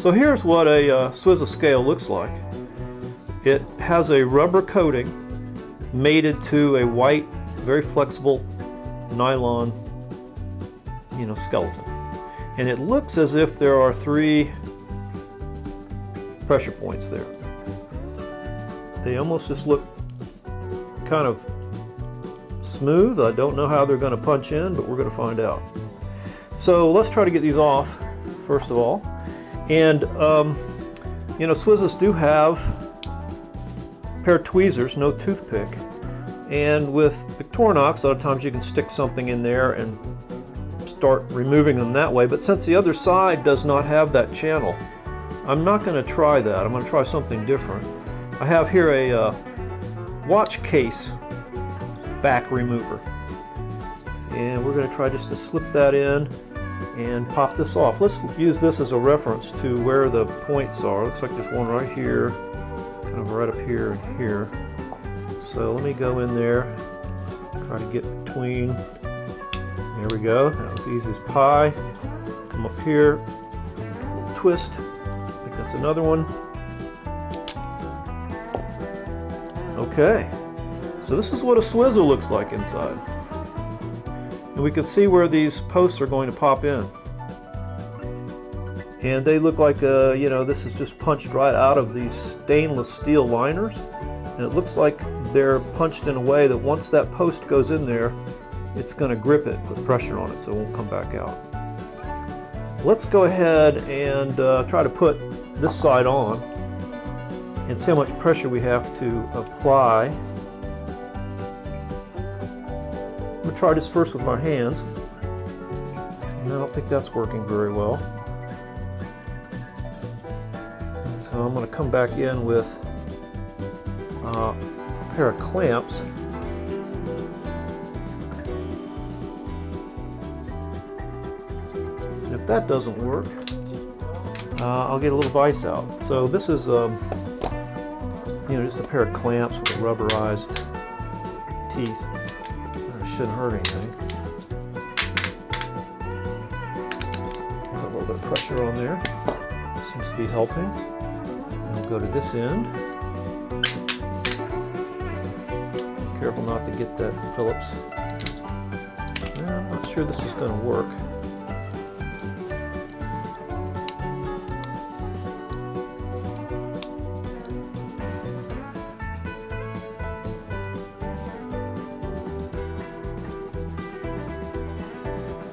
So here's what a SWIZA scale looks like. It has a rubber coating mated to a white, very flexible nylon, skeleton. And it looks as if there are 3 pressure points there. They almost just look kind of smooth. I don't know how they're going to punch in, but we're going to find out. So let's try to get these off first of all. And SWIZAs do have a pair of tweezers, no toothpick. And with Victorinox, a lot of times you can stick something in there and start removing them that way. But since the other side does not have that channel, I'm not going to try that. I'm going to try something different. I have here a watch case back remover. And we're going to try just to slip that in and pop this off. Let's use this as a reference to where the points are. Looks like there's one right here, kind of right up here and here. So let me go in there, try to get between. There we go. That was easy as pie. Come up here, twist. I think that's another one. Okay. So this is what a SWIZA looks like inside. And we can see where these posts are going to pop in. And they look like, this is just punched right out of these stainless steel liners. And it looks like they're punched in a way that once that post goes in there, it's going to grip it, put pressure on it so it won't come back out. Let's go ahead and try to put this side on and see how much pressure we have to apply. I'm going to try this first with my hands. And I don't think that's working very well. So I'm going to come back in with a pair of clamps. And if that doesn't work, I'll get a little vise out. So this is just a pair of clamps with rubberized teeth. Shouldn't hurt anything. Put a little bit of pressure on there. Seems to be helping. And we'll go to this end. Careful not to get that Phillips. I'm not sure this is going to work.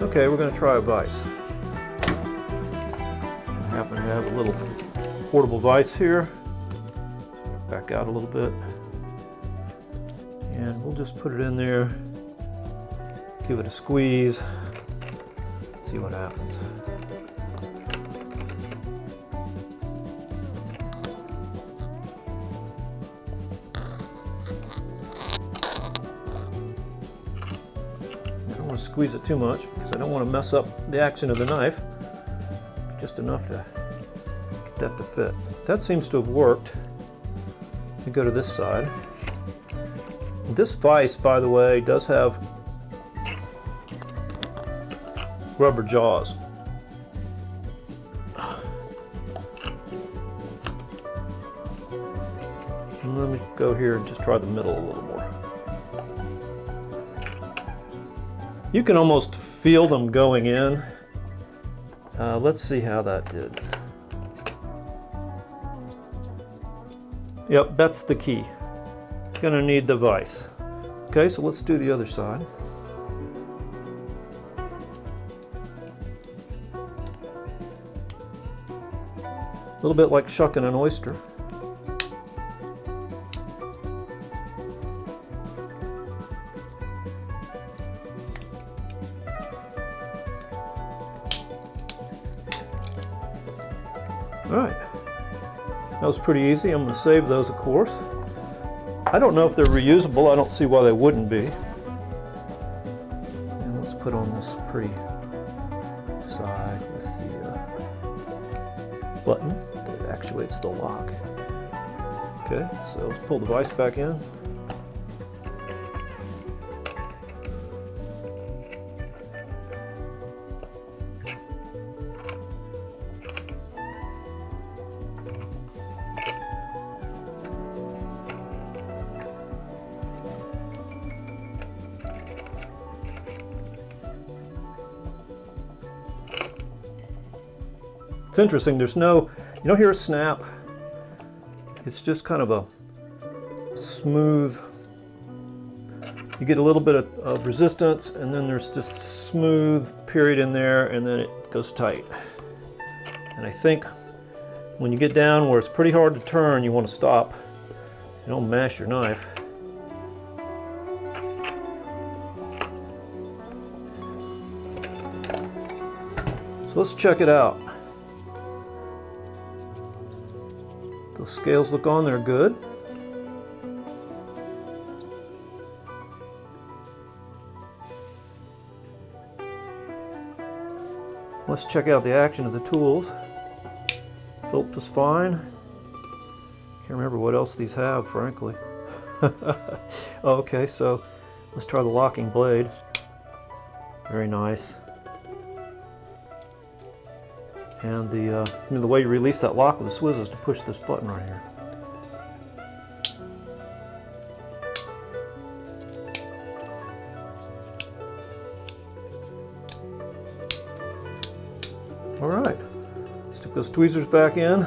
Okay, we're going to try a vise. I happen to have a little portable vise here. Back out a little bit. And we'll just put it in there, give it a squeeze, see what happens. Squeeze it too much because I don't want to mess up the action of the knife. Just enough to get that to fit. That seems to have worked. Let me go to this side. This vise, by the way, does have rubber jaws. And let me go here and just try the middle a little more. You can almost feel them going in. Let's see how that did. Yep, that's the key. Gonna need the vise. Okay, so let's do the other side. A little bit like shucking an oyster. Alright, that was pretty easy. I'm going to save those, of course. I don't know if they're reusable. I don't see why they wouldn't be. And let's put on this pretty side with the button that actuates the lock. Okay, so let's pull the vise back in. It's interesting, there's no, you don't hear a snap. It's just kind of a smooth, you get a little bit of resistance, and then there's just smooth period in there, and then it goes tight. And I think when you get down where it's pretty hard to turn, you want to stop. You don't mash your knife. So let's check it out. Those scales look on there good. Let's check out the action of the tools. Phillips is fine. Can't remember what else these have, frankly. Okay, so let's try the locking blade. Very nice. And the way you release that lock with the SWIZA is to push this button right here. All right, stick those tweezers back in.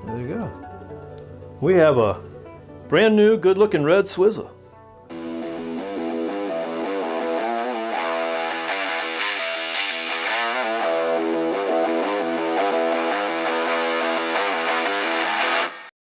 There you go. We have a brand new, good-looking red SWIZA.